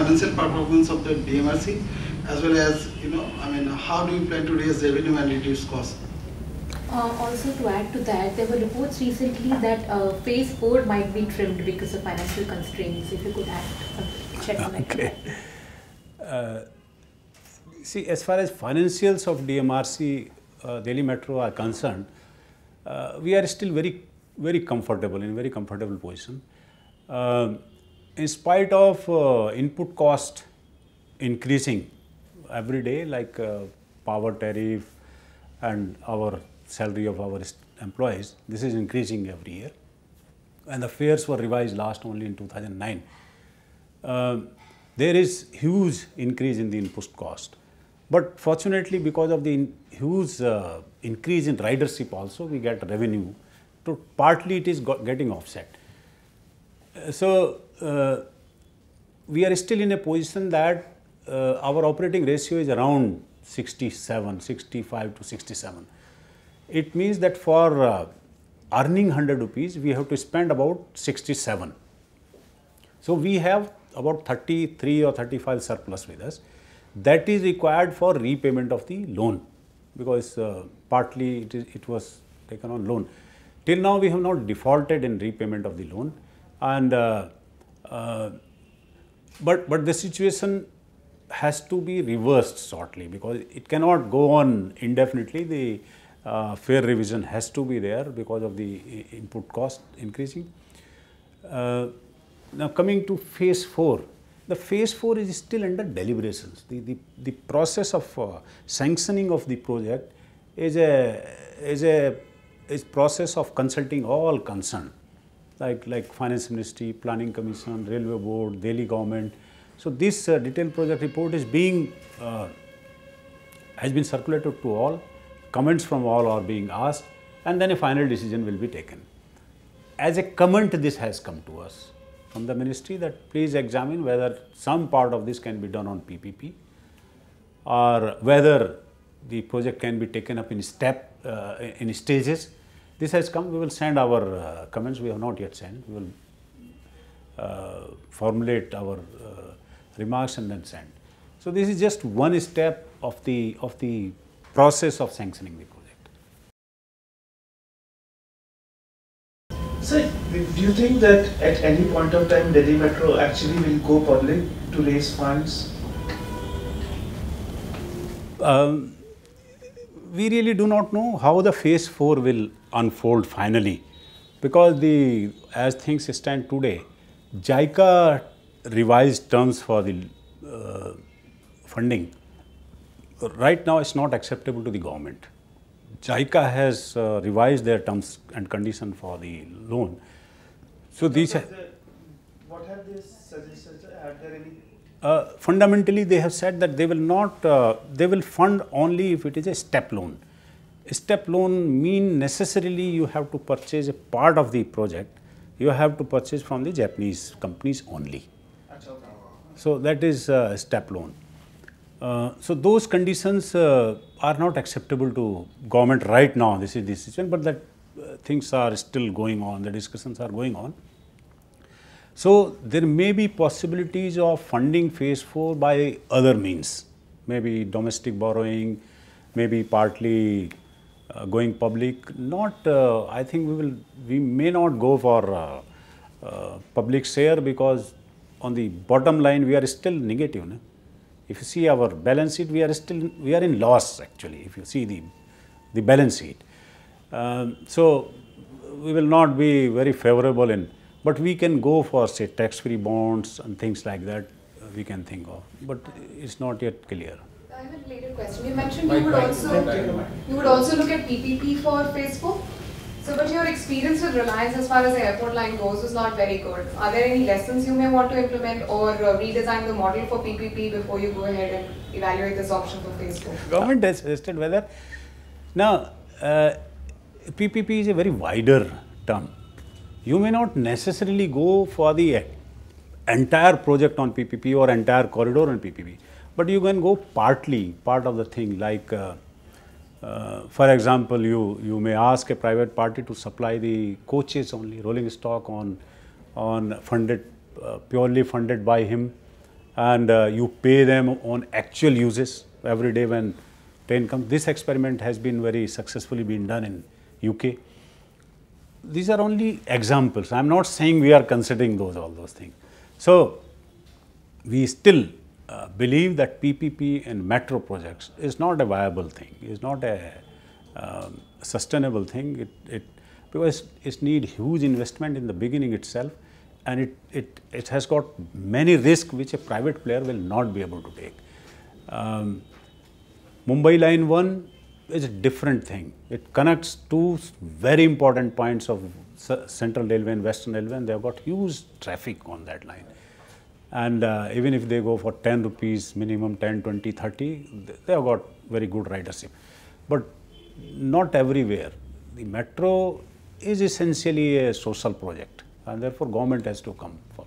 financial performance of the DMRC, as well as, how do you plan to raise revenue and reduce costs? Also, to add to that, there were reports recently that phase 4 might be trimmed because of financial constraints. If you could add some, shed some light. Okay. See, as far as financials of DMRC, Delhi Metro are concerned, we are still very comfortable, in a very comfortable position. In spite of input cost increasing every day, like power tariff and our salary of our employees, this is increasing every year. And the fares were revised last only in 2009. There is huge increase in the input cost. But fortunately, because of the huge increase in ridership also, we get revenue. So partly it is getting offset. So we are still in a position that our operating ratio is around 65 to 67. It means that for earning 100 rupees, we have to spend about 67. So we have about 33 or 35 surplus with us. That is required for repayment of the loan, because partly it was taken on loan. Till now, we have not defaulted in repayment of the loan, and but the situation has to be reversed shortly, because it cannot go on indefinitely. The fare revision has to be there because of the input cost increasing. Now coming to phase 4, the phase 4 is still under deliberations. The process of sanctioning of the project is a process of consulting all concerned, like Finance Ministry, Planning Commission, Railway Board, Delhi government. So this detailed project report is has been circulated to all. Comments from all are being asked, and then a final decision will be taken. As a comment, this has come to us from the ministry that please examine whether some part of this can be done on PPP, or whether the project can be taken up in stages. This has come. We will send our comments. We have not yet sent. We will formulate our remarks and then send. So this is just one step of the process of sanctioning the project. Sir, do you think that at any point of time Delhi Metro actually will go public to raise funds? We really do not know how the phase 4 will unfold finally, because as things stand today, JICA revised terms for the funding. Right now, it's not acceptable to the government. JICA has revised their terms and conditions for the loan. So these. What have they suggested? Are there any? Fundamentally, they have said that they will not. They will fund only if it is a step loan. A step loan mean necessarily you have to purchase a part of the project. You have to purchase from the Japanese companies only. So that is a step loan. So those conditions are not acceptable to government right now. This is the situation, but that things are still going on. The discussions are going on. So there may be possibilities of funding phase 4 by other means, maybe domestic borrowing, maybe partly going public. Not, I think we may not go for public share, because on the bottom line we are still negative. No? If you see our balance sheet, we are in loss actually. If you see the balance sheet, so we will not be very favorable in. But we can go for, say, tax-free bonds and things like that we can think of. But it's not yet clear. I have a related question. You mentioned you would also look at PPP for phase 4. So, but your experience with Reliance as far as the airport line goes was not very good. Are there any lessons you may want to implement or redesign the model for PPP before you go ahead and evaluate this option for phase 4? Government has suggested whether. Now, PPP is a very wider term. You may not necessarily go for the entire project on PPP or entire corridor on PPP, but you can go part of the thing, like for example, you may ask a private party to supply the coaches only, rolling stock on purely funded by him, and you pay them on actual uses every day when train comes. This experiment has been very successfully been done in UK. These are only examples. I am not saying we are considering all those things. So, we still believe that PPP and metro projects is not a viable thing, is not a sustainable thing. Because it needs huge investment in the beginning itself, and it has got many risks which a private player will not be able to take. Mumbai Line 1 is a different thing. It connects two very important points of Central Railway and Western Railway, and they have got huge traffic on that line. And even if they go for 10 rupees minimum, 10, 20, 30, they have got very good ridership. But not everywhere. The metro is essentially a social project, and therefore government has to come for